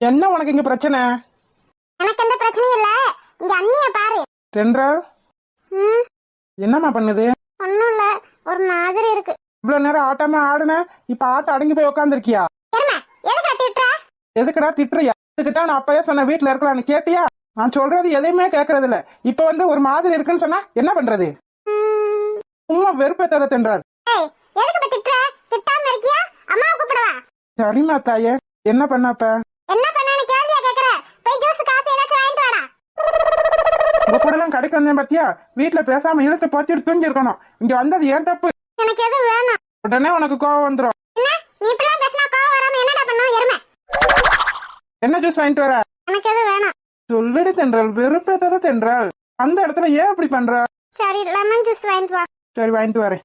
என்ன உனக்கு இங்க பிரச்சனை? எனக்கு எந்த பிரச்சனையும் இல்ல. இங்க அண்ணிய பாரு. தென்றல் என்னம்மா பண்ணுது? ஒண்ணும் இல்ல, ஒரு மாதிரி இருக்கு. இவ்வளவு நேரம் ஆட்டாம ஆடுன, இப்ப ஆட்ட அடங்கி போய் உட்காந்துருக்கியா? எதுக்குடா திட்டுறியா? இதுக்குதான் நான் அப்பயே சொன்ன வீட்டுல இருக்கலாம்னு கேட்டியா? நான் சொல்றது எதையுமே கேக்குறது இல்ல. இப்ப வந்து ஒரு மாதிரி இருக்குன்னு சொன்னா என்ன பண்றது? சும்மா வெறுப்பேத்தாத தென்றல். சரிம்மா தாயே, என்ன பண்ணப்ப? உங்க கூட எல்லாம் கடைக்கு வந்தேன் பாத்தியா? வீட்டுல பேசாம இழுத்து போச்சுட்டு தூங்கி இருக்கணும். இங்க வந்தது ஏன் தப்பு? எனக்கு எது வேணும்? உடனே உனக்கு கோவம் வந்துரும். என்ன ஜூஸ் வாங்கிட்டு வர? எனக்கு எது வேணும்? சொல்லுடி தென்றல், வெறுப்பேத்தாத தென்றல். அந்த இடத்துல ஏன் அப்படி பண்ற? சரி, லெமன் ஜூஸ் வாங்கிட்டு வா. சரி, வாங்கிட்டு வரேன்.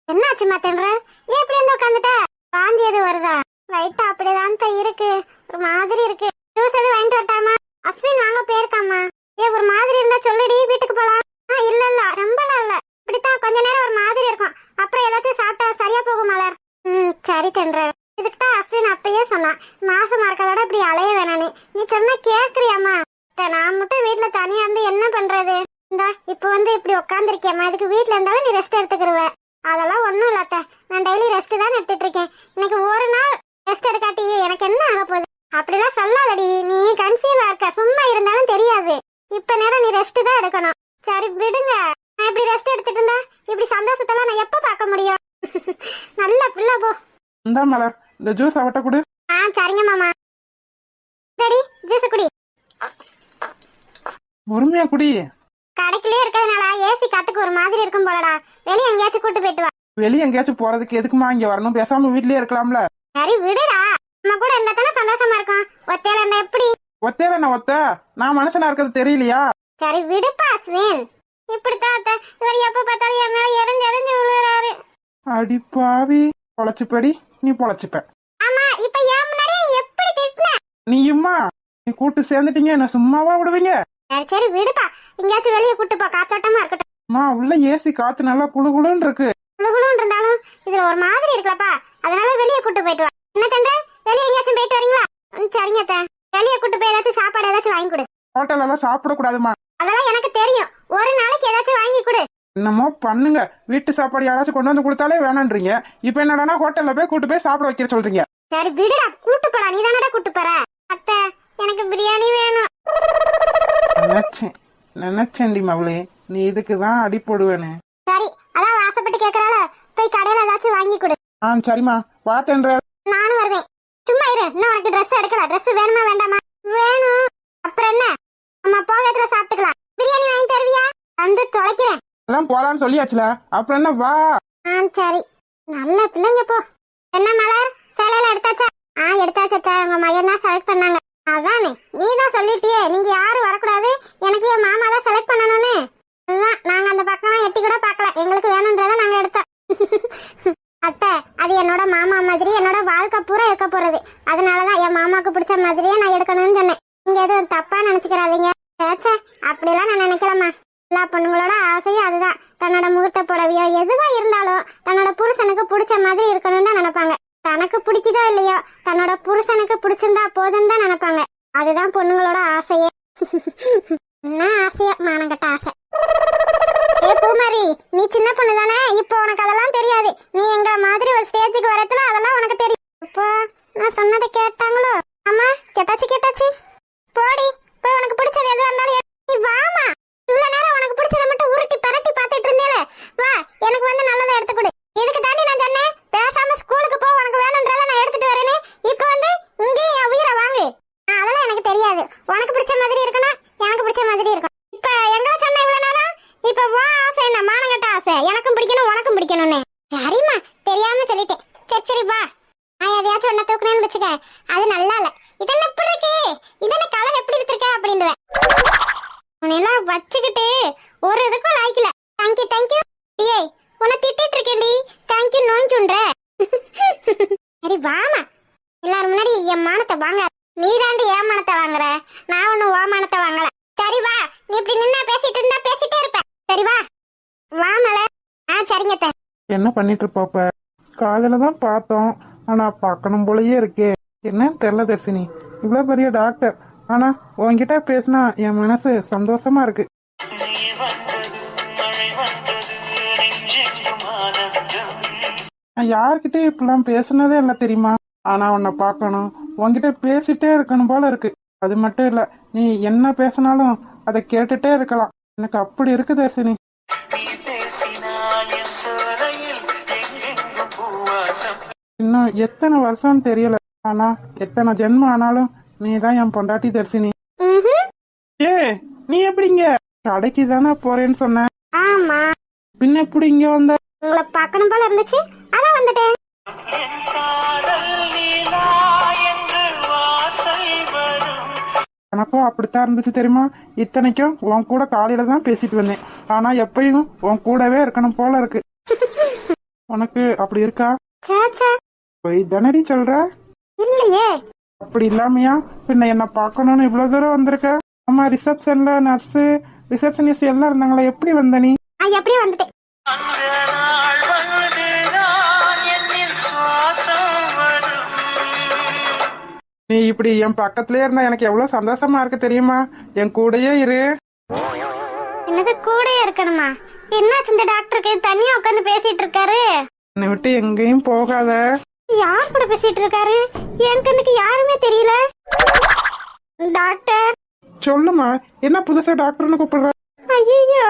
என்னாச்சுமா தென்றல்? ஏன் இப்படி வந்து உட்காந்துட்ட? வாந்தி எது வருதா? லைட்டா அப்படிதான் இருக்கு, ஒரு மாதிரி இருக்கு. ஜூஸ் எது வாங்கிட்டு வரட்டாமா? அஸ்வின் வாங்க போயிருக்காமா. ஒரு மாதிரி இருந்தா சொல்லுடி, வீட்டுக்கு போலாம். இல்ல இல்ல, ரொம்ப இல்ல, இப்படித்தான் கொஞ்ச நேரம் ஒரு மாதிரி இருக்கும். அப்புறம் ஏதாச்சும் சாப்பிட்டா சரியா போகும் மலர். சரி தென்றல். இதுக்குதான் அஸ்வின் அப்பயே சொன்னான், மாசமா இருக்கதோட இப்படி அலைய வேணானு. நீ சொன்னா கேக்குறியாமா? நான் மட்டும் வீட்டுல தனியா இருந்து என்ன பண்றது? இந்தா இப்ப வந்து இப்படி உட்காந்துருக்கியம்மா, இதுக்கு வீட்டுல இருந்தாலும் நீ ரெஸ்ட் எடுத்துக்கிருவ. அதெல்லாம் ஒண்ணும் இல்லாத்த, நான் டெய்லி ரெஸ்ட் தான் எடுத்துட்டு இருக்கேன். இன்னைக்கு ஒரு நாள் ரெஸ்ட் எடுக்காட்டி எனக்கு என்ன ஆக போகுது? அப்படிலாம் சொல்லாதடி, நீ கன்சீவா இருக்க, சும்மா இருந்தாலும் தெரியாது. இப்ப நேரம் நீ ரெஸ்ட் தான் எடுக்கணும். சரி விடுங்க, நான் இப்படி ரெஸ்ட் எடுத்துட்டு இருந்தா இப்படி சந்தோஷத்தெல்லாம் நான் எப்ப பார்க்க முடியும்? நல்ல பிள்ளை போ. இந்த மலர், இந்த ஜூஸ் அவட்ட குடு. சரிங்க மாமா. சரி, ஜூஸ் குடி. பொறுமையா குடி. கடைக்குள்ளே இருக்கிறதுனால ஏசி காத்துக்கு ஒரு மாதிரி இருக்கும் போலடா. வெளியே எங்கேயாச்சும் கூட்டு போயிட்டு வா. வெளியே எங்கேயாச்சும் போறதுக்கு எதுக்குமா இங்க வரணும்? பேசாம வீட்லயே இருக்கலாம்ல. சரி விடுடா, நம்ம கூட இருந்தா தானே சந்தோஷமா இருக்கும். ஒத்தையில இருந்தா எப்படி? ஒத்தையில நான் ஒத்த, நான் மனுஷனா இருக்கிறது தெரியலையா? சரி விடுப்பா அஸ்வின். இப்படித்தான் இவர் எப்ப பார்த்தாலும் என் மேல எரிஞ்சு எரிஞ்சு விழுறாரு. அடி பாவி, பொழைச்சுப்படி, நீ பொழைச்சுப்ப. ஆமா, இப்ப என் முன்னாடியே எப்படி திட்டின? நீயும்மா, நீ கூட்டு சேர்ந்துட்டீங்க, என்ன சும்மாவா விடுவீங்க? சரி சரி விடுப்பா, எங்கேயாச்சும் வெளியே கூட்டு போ, காத்தாட்டமா இருக்கட்டும். உள்ள ஏசி காத்து நல்லா குளுகுளுன்னு இருக்கு. குளுகுளுன்னு இருந்தாலும் இதுல ஒரு மாதிரி இருக்குலப்பா, அதனால வெளியே கூட்டு போயிட்டு வா. என்ன தண்டா, வெளியே எங்கேயாச்சும் போயிட்டு வரீங்களா? சரிங்க அத்தை, வெளியே கூட்டு போய் ஏதாச்சும் சாப்பாடு ஏதாச்சும் வாங்கி கொடு. ஹோட்டல் எல்லாம் சாப்பிட கூடாதுமா. அதெல்லாம் எனக்கு தெரியும், ஒரு நாளைக்கு ஏதாச்சும் வாங்கி கொடு. என்னமோ பண்ணுங்க, வீட்டு சாப்பாடு யாராச்சும் கொண்டு வந்து கொடுத்தாலே வேணான்றீங்க. இப்ப என்னடா ஹோட்டல்ல போய் கூட்டு போய் சாப்பிட வைக்கிற சொல்றீங்க. சரி விடுடா, கூட்டு போடா, நீ தானடா கூட்டு போற. அத்தை, எனக்கு பிரியாணி வேணும். நினைச்சேன்டி மவளே, நீ இதுக்குதான் அடி போடுவேன்னு. சரி, அதான் ஆசைப்பட்டு கேக்குறாள, போய் கடையில ஏதாச்சும் வாங்கி கொடு. சரிம்மா, பாத்தேன்ற. நானும் வருவேன், சும்மா இரு. இன்னும் உனக்கு ட்ரெஸ் எடுக்கல. ட்ரெஸ் வேணுமா வேண்டாமா? வேணும். அப்புறம் என்ன, நம்ம போகத்துல சாப்பிட்டுக்கலாம். பிரியாணி வாங்கி தருவியா? வந்து தொலைக்கிறேன். எல்லாம் போலான்னு சொல்லியாச்சுல, அப்புறம் என்ன, வா. சரி, நல்ல பிள்ளைங்க போ. என்ன மலர், சேலையில எடுத்தாச்சா? எடுத்தாச்சா, உங்க மகன் தான் செலக்ட் பண்ணாங்க. அதானே, நீ தான் சொல்லிட்டியே நீங்க யாரும் வரக்கூடாது, எனக்கு என் மாமா தான் செலக்ட் பண்ணணும்னு. அதுதான் நாங்க அந்த பக்கம் எட்டி கூட பாக்கல, எங்களுக்கு வேணும்ன்றத நாங்க எடுத்தோம். அத்தை, அது என்னோட மாமா மாதிரி என்னோட வாழ்க்கை பூரா இருக்க போறது. அதனாலதான் என் மாமாக்கு பிடிச்ச மாதிரியே நான் எடுக்கணும்னு சொன்னேன். நீங்க எதுவும் தப்பா நினைச்சுக்கிறாதீங்க. சேச்சே, அப்படிலாம் நான் நினைக்கலாமா? எல்லா பொண்ணுங்களோட ஆசையும் அதுதான். தன்னோட முகூர்த்த புடவையோ எதுவா இருந்தாலும் தன்னோட புருஷனுக்கு பிடிச்ச மாதிரி இருக்கணும்னு தான் நினைப்பாங்க. தனக்கு பிடிக்குதோ இல்லையோ, தன்னோட புருஷனுக்கு பிடிச்சிருந்தா போதும் தான் நினைப்பாங்க. அதுதான் பொண்ணுங்களோட ஆசையே. என்ன ஆசையா, மானங்கட்ட ஆசை. பூமாரி, நீ சின்ன பொண்ணு தானே, இப்போ உனக்கு அதெல்லாம் தெரியாது. நீ எங்க மாதிரி ஒரு ஸ்டேஜுக்கு வரத்துல அதெல்லாம் உனக்கு தெரியும். இப்போ நான் சொன்னதை கேட்டாங்களோ? ஆமா, கேட்டாச்சு. போடி, போய் உனக்கு பிடிச்சது எது வந்தாலும் நீ வாமா. இவ்வளவு நேரம் உனக்கு பிடிச்சதை மட்டும் உருட்டி பரட்டி பாத்துட்டு இருந்தேல, வா, எனக்கு வந்து நல்லதை எடுத்து கொடு. இதுக்கு தாண்டி நான் சொன்னேன், பேசாம ஸ்கூலுக்கு போ, உனக்கு வேணும்ன்றத நான் எடுத்துட்டு வரேன்னு. இப்போ வந்து இங்கேயும் என் உயிரை வாங்கு. அதெல்லாம் எனக்கு தெரியாது. உனக்கு பிடிச்ச மாதிரி இருக்கணும், எனக்கு பிடிச்ச மாதிரி இருக்கும். இப்ப எங்க சொன்ன இவ்வளவு நேரம்? இப்ப வா, ஆசை என்ன, மானங்கட்ட ஆசை. எனக்கும் பிடிக்கணும், உனக்கும் பிடிக்கணும்னு. சரிம்மா, தெரியாம சொல்லிட்டேன். சரி வா, நான் எதையாச்சும் ஒன்ன தூக்கணும்னு வச்சுக்க, அது நல்லா இல்ல. வச்சுக்கிட்டு ஒரு இதுக்கும் லாய்க்கல. Thank you thank you. ஏய் உன்னை திட்டிட்டு இருக்கேன்டி, தேங்க்யூ நோங்கின்ற. சரி வாமா, எல்லாரும் முன்னாடி என் மானத்தை வாங்க. நீ தாண்டி என் மானத்தை வாங்குற, நான் ஒன்னும் ஓ மானத்தை வாங்கல. சரி வா, நீ இப்படி நின்னா பேசிட்டு இருந்தா பேசிட்டே இருப்ப. சரி வா வாமல. சரிங்க அத்தை. என்ன பண்ணிட்டு இருப்ப? காலையில தான் பார்த்தோம், ஆனா பார்க்கணும் போலயே இருக்கே. என்னன்னு தெரியல தர்சினி, இவ்வளவு பெரிய டாக்டர், ஆனா உன்கிட்ட பேசினா என் மனசு சந்தோஷமா இருக்கு. நான் யார்கிட்டயும் இப்பெல்லாம் பேசுனதே இல்லை தெரியுமா? ஆனா உன்னை பார்க்கணும், உன்கிட்ட பேசிட்டே இருக்கணும் போல இருக்கு. அது மட்டும் இல்ல, நீ என்ன பேசினாலும் அதை கேட்டுட்டே இருக்கலாம். எனக்கு அப்படி இருக்கு தர்சினி. இன்னும் எத்தனை வருஷம் தெரியல, ஆனா எத்தனை ஜென்மம் ஆனாலும் நீ தான் என் பொண்டாட்டி தர்சினி. ஏ நீ எப்படிங்க? கடைக்கு தானே போறேன்னு சொன்ன. ஆமா. பின்ன எப்படி இங்க வந்த? உங்களை பார்க்கணும் போல இருந்துச்சு, அதான் வந்துட்டேன். எனக்கும் அப்படித்தான் இருந்துச்சு தெரியுமா? இத்தனைக்கும் உன் கூட காலையில தான் பேசிட்டு வந்தேன், ஆனா எப்பயும் உன் கூடவே இருக்கணும் போல இருக்கு. உனக்கு அப்படி இருக்கா? போய் தானடி சொல்ற? இல்லையே. அப்படி இல்லாமையா பின்ன என்ன பார்க்கணும்னு இவ்வளவு தூரம் வந்திருக்க? அம்மா ரிசப்ஷன்ல நர்ஸு ரிசப்ஷனிஸ்ட் எல்லாம் இருந்தாங்களா, எப்படி வந்த நீ? அப்படியே வந்துட்டேன். நீ இப்படி என் பக்கத்துலயே இருந்தா எனக்கு எவ்வளவு சந்தோஷமா இருக்கு தெரியுமா? என் கூடயே இரு. என்னது கூடயே இருக்கணுமா? என்னாச்சு இந்த டாக்டருக்கு தனியா உட்காந்து பேசிட்டு இருக்காரு? என்னை விட்டு எங்கேயும் போகாத. யார் கூட பேசிட்டு இருக்காரு? என் கண்ணுக்கு யாருமே தெரியல. டாக்டர் சொல்லுமா, என்ன புதுசா டாக்டர்னு கூப்பிடுற? ஐயோ,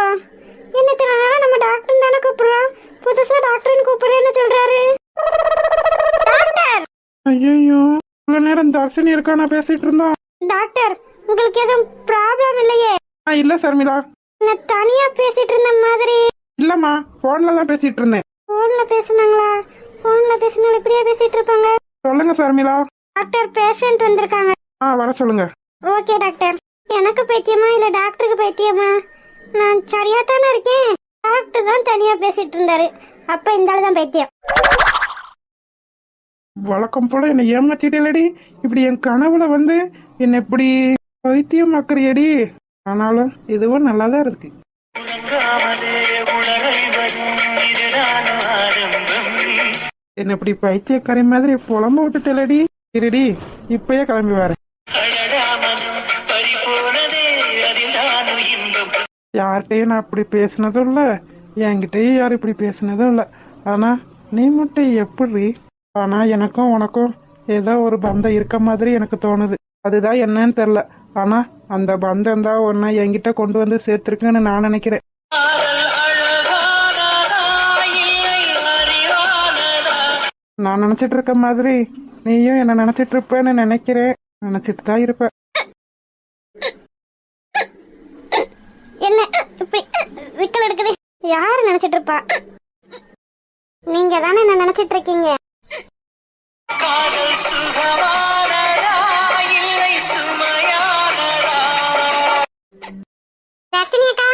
என்ன தெரியல, நம்ம டாக்டர் தானே கூப்பிடுறோம், புதுசா டாக்டர்னு கூப்பிடுறேன்னு சொல்றாரு. டாக்டர் ஐயோ, இவ்வளவு நேரம் தர்சினி இருக்கா நான் பேசிட்டு இருந்தோம். டாக்டர் உங்களுக்கு எதுவும் ப்ராப்ளம் இல்லையே? இல்ல சர்மிளா, நான் தனியா பேசிட்டு இருந்த மாதிரி. இல்லம்மா, போன்ல தான் பேசிட்டு இருந்தேன். போன்ல பேசுனாங்களா? போன்ல பேசினாலும் இப்படியே பேசிட்டு இருப்பாங்க. சொல்லுங்க சர்மிளா. டாக்டர் பேஷண்ட் வந்திருக்காங்க. வர சொல்லுங்க. Okay doctor. எனக்கு பைத்தியமா இல்ல டாக்டருக்கு பைத்தியமா? நான் சரியா தானே இருக்கேன்? டாக்டர் தான் தனியா பேசிட்டு இருந்தாரு, அப்ப இந்த ஆளு தான் பைத்தியம். வழக்கம் போல என்னை ஏமாத்திட்டேலடி. இப்படி என் கனவுல வந்து என்ன இப்படி பைத்தியம் ஆக்குறியடி. ஆனாலும் இதுவும் நல்லாதான் இருக்கு. என்ன இப்படி பைத்தியக்காரி மாதிரி புலம்ப விட்டுட்டேலடி. இருடி, இப்பயே கிளம்பி வரேன். யார்கிட்டயும் நான் இப்படி பேசினதும் இல்ல, என்கிட்டயும் யாரும் இப்படி பேசினதும் இல்ல. ஆனா நீ மட்டும் எப்படி? ஆனா எனக்கும் உனக்கும் ஏதோ ஒரு பந்தம் இருக்க மாதிரி எனக்கு தோணுது. அதுதான் என்னன்னு தெரியல, ஆனா அந்த பந்தம் தான் ஒன்ன என்கிட்ட கொண்டு வந்து சேர்த்திருக்குன்னு நான் நினைக்கிறேன். நான் நினைச்சிட்டு இருக்க மாதிரி நீயும் என்ன நினைச்சிட்டு இருப்பேன்னு நினைக்கிறேன். நினைச்சிட்டு தான் இருப்ப. என்ன இப்படி விக்கல் எடுக்குது? யாரு நினைச்சிட்டு இருப்பா? நீங்க தானே என்ன நினைச்சிட்டு இருக்கீங்க. தர்ஷினியக்கா,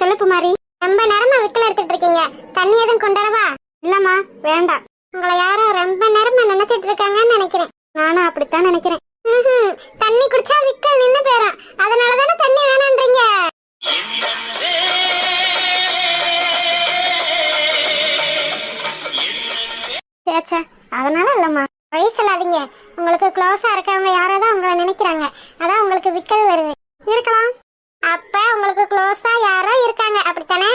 சொல்லு குமாரி. ரொம்ப நேரமா விக்கல் எடுத்துட்டு இருக்கீங்க, தண்ணி எதுவும் கொண்டாடவா? இல்லம்மா வேண்டாம். உங்களை யாரோ ரொம்ப நேரமா நினைச்சிட்டு இருக்காங்கன்னு நினைக்கிறேன். நானும் அப்படித்தான் நினைக்கிறேன். தண்ணி குடிச்சா விக்கல் நின்னு போயிடும், அதனாலதானே தண்ணி வேணான்றீங்க. சேச்சா, அதனால இல்லம்மா, வழி சொல்லாதீங்க. உங்களுக்கு க்ளோஸா இருக்கவங்க யாரோ தான் உங்களை நினைக்கிறாங்க, அதான் உங்களுக்கு விக்கல் வருது. இருக்கலாம், அப்ப உங்களுக்கு க்ளோஸா யாரோ இருக்காங்க, அப்படித்தானே?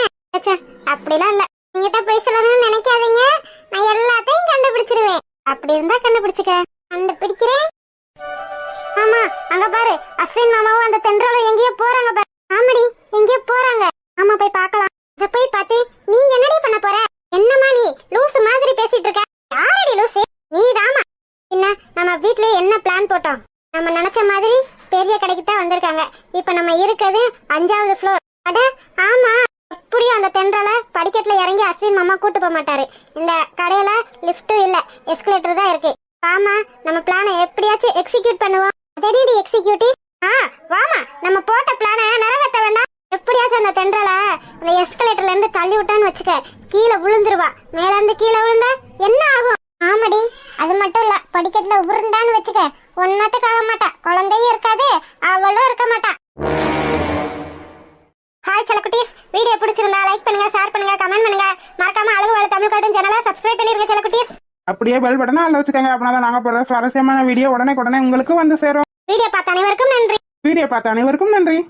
அப்படிலாம் இல்ல. என்கிட்ட போய் சொல்லணும்னு நினைக்காதீங்க, நான் எல்லாத்தையும் கண்டுபிடிச்சிருவேன். அப்படி இருந்தா கண்டுபிடிச்சுக்க. கண்டுபிடிக்கிறேன். ஆமா, அங்க பாரு, அஸ்வின் மாமாவும் அந்த தென்றலும் எங்கேயோ போறாங்க பாரு. ஆமாடி, எங்கேயோ போறாங்க. ஆமா, போய் பார்க்கலாம். இத போய் பார்த்து நீ என்னடி பண்ண போற? என்னமா நீ லூசு மாதிரி பேசிட்டு இருக்க? யாரடி லூசு? நீதாமா. என்ன நம்ம வீட்லயே என்ன பிளான் போட்டோம்? நம்ம நினைச்ச மாதிரி பெரிய கடைக்கு தான் வந்திருக்காங்க. இப்ப நம்ம இருக்கிறது 5வது ஃப்ளோர். அட ஆமா, அப்படியே அந்த தென்றல படிக்கட்டுல இறங்கி அஸ்வின் மாமா கூட்டு போக மாட்டாரு. இந்த கடையில லிஃப்ட்டும் இல்ல, எஸ்கலேட்டர் தான் இருக்கு. ஆமா, நம்ம பிளானை எப்படியாச்சும் எக்ஸிக்யூட் பண்ணுவோம். அதடி எக்ஸிக்யூட்டிவ். வாமா, நம்ம போட்ட பிளானை நிறைவேற்ற வேண்டாம். எப்ப தென்றலா அந்த எஸ்கலேட்டர்ல இருந்து தள்ளி விட்டான்னு வச்சுக்க, கீழே விழுந்துருவா. மேல இருந்து கீழே விழுந்தா என்ன ஆகும்? ஆமாடி, அது மட்டும் இல்ல, படிக்கட்டுல உருண்டான்னு வச்சுக்க, ஒன்னத்துக்கு ஆக மாட்டா. குழந்தையும் இருக்காது, அவளும் இருக்க மாட்டா. ஹாய் செல்லக்குட்டீஸ், வீடியோ பிடிச்சிருந்தா லைக் பண்ணுங்க, ஷேர் பண்ணுங்க, கமெண்ட் பண்ணுங்க. மறக்காம அழகு வாழ தமிழ் கார்ட்டூன் சேனலை சப்ஸ்கிரைப் பண்ணிருங்க செல்லக்குட்டீஸ். அப்படியே பெல் பட்டனை அதில் வச்சுக்கோங்க. அப்படின்னா நாங்கள் போடுற சுவாரஸ்யமான வீடியோ உடனே உங்களுக்கு வந்து சேரும். வீடியோ பார்த்த அனைவருக்கும் நன்றி. வீடியோ பார்த்த அனைவருக்கும் நன்றி.